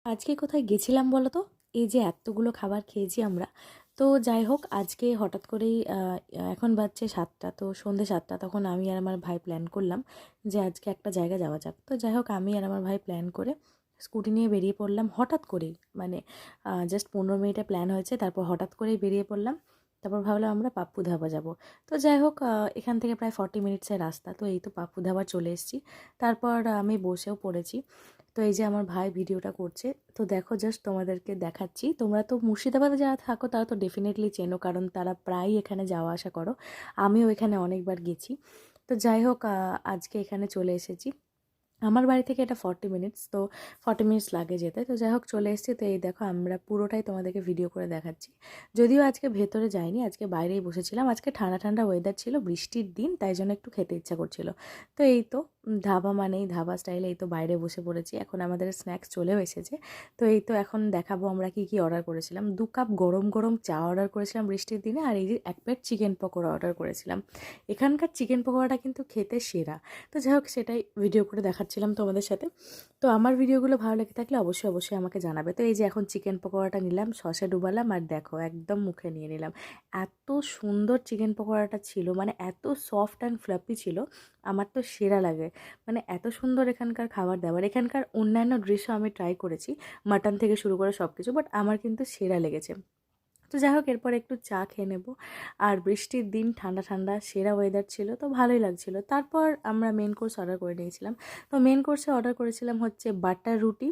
আজকে কোথায় গেছিলাম বলো তো? এই যে এতগুলো খাবার খেয়েছি আমরা। তো যাই হোক, আজকে হঠাৎ করেই এখন বাজছে 7টা, তো সন্ধে 7টা, তখন আমি আর আমার ভাই প্ল্যান করলাম যে আজকে একটা জায়গা যাওয়া যাক। তো যাই হোক, আমি আর আমার ভাই প্ল্যান করে স্কুটি নিয়ে বেরিয়ে পড়লাম হঠাৎ করেই, মানে জাস্ট 15 মিনিটে প্ল্যান হয়েছে, তারপর হঠাৎ করেই বেরিয়ে পড়লাম। তারপর ভাবলাম আমরা পাপ্পু ধাবা যাব। তো যাই হোক, এখান থেকে প্রায় 40 মিনিটসের রাস্তা, তো এই তো পাপ্পু ধাবা চলে এসেছি। তারপর আমি বসেও পড়েছি। তো এই যে আমার ভাই ভিডিওটা করছে, তো দেখো জাস্ট তোমাদেরকে দেখাচ্ছি। তোমরা তো মুর্শিদাবাদে যারা থাকো তারা তো ডেফিনেটলি চেনো, কারণ তারা প্রায়ই এখানে যাওয়া আসা করো। আমিও এখানে অনেকবার গেছি। তো যাই হোক, আজকে এখানে চলে এসেছি। আমার বাড়ি থেকে এটা 40 মিনিটস, তো 40 মিনিটস লাগে যেতে। তো যাই হোক, চলে এসেছি। তো এই দেখো, আমরা পুরোটাই তোমাদেরকে ভিডিও করে দেখাচ্ছি। যদিও আজকে ভেতরে যাইনি, আজকে বাইরেই বসেছিলাম। আজকে ঠান্ডা ঠান্ডা ওয়েদার ছিল, বৃষ্টির দিন, তাই জন্য একটু খেতে ইচ্ছা করছিল। তো এই তো ধাবা মানেই ধাবা স্টাইলে এই তো বাইরে বসে পড়েছি। এখন আমাদের স্ন্যাক্স চলেও এসেছে। তো এই তো এখন দেখাবো আমরা কি কি অর্ডার করেছিলাম। 2 কাপ গরম গরম চা অর্ডার করেছিলাম বৃষ্টির দিনে, আর এই যে 1 প্লেট চিকেন পকোড়া অর্ডার করেছিলাম। এখানকার চিকেন পকোড়াটা কিন্তু খেতে সেরা। তো যাই হোক, সেটাই ভিডিও করে দেখাচ্ছিলাম তোমাদের সাথে। তো আমার ভিডিওগুলো ভালো লেগে থাকলে অবশ্যই অবশ্যই আমাকে জানাবে। তো এই যে এখন চিকেন পকোড়াটা নিলাম, সসে ডুবালাম, আর দেখো একদম মুখে নিয়ে নিলাম। এত সুন্দর চিকেন পকোড়াটা ছিল, মানে এত সফট অ্যান্ড ফ্লাফি ছিল। আমার তো সেরা লাগে, মানে এত সুন্দর এখানকার খাবার দাবার। এখানকার অন্যান্য দৃশ্যও আমি ট্রাই করেছি, মাটন থেকে শুরু করে সব কিছু, বাট আমার কিন্তু সেরা লেগেছে। তো যাই হোক, এরপর একটু চা খেয়ে নেব। আর বৃষ্টির দিন, ঠান্ডা ঠান্ডা সেরা ওয়েদার ছিল, তো ভালোই লাগছিল। তারপর আমরা মেন কোর্স অর্ডার করে নিয়েছিলাম। তো মেন কোর্সে অর্ডার করেছিলাম হচ্ছে বাটার রুটি,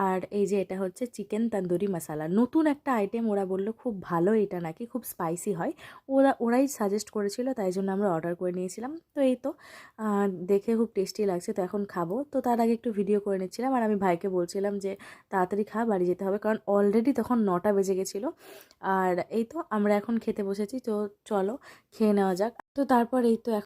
আর এই যে এটা হচ্ছে চিকেন তন্দুরি মশালা, নতুন একটা আইটেম। ওরা বললো খুব ভালো, এটা নাকি খুব স্পাইসি হয়। ওরাই সাজেস্ট করেছিল, তাই জন্য আমরা অর্ডার করে নিয়েছিলাম। তো এই তো দেখে খুব টেস্টি লাগছে, তো এখন খাবো। তো তার আগে একটু ভিডিও করে নিচ্ছিলাম, আর আমি ভাইকে বলছিলাম যে তাড়াতাড়ি খা, বাড়ি যেতে হবে, কারণ অলরেডি তখন 9টা বেজে গেছিলো। আর এই তো আমরা এখন খেতে বসেছি, তো চলো খেয়ে নেওয়া যাক। তো তারপর এই তো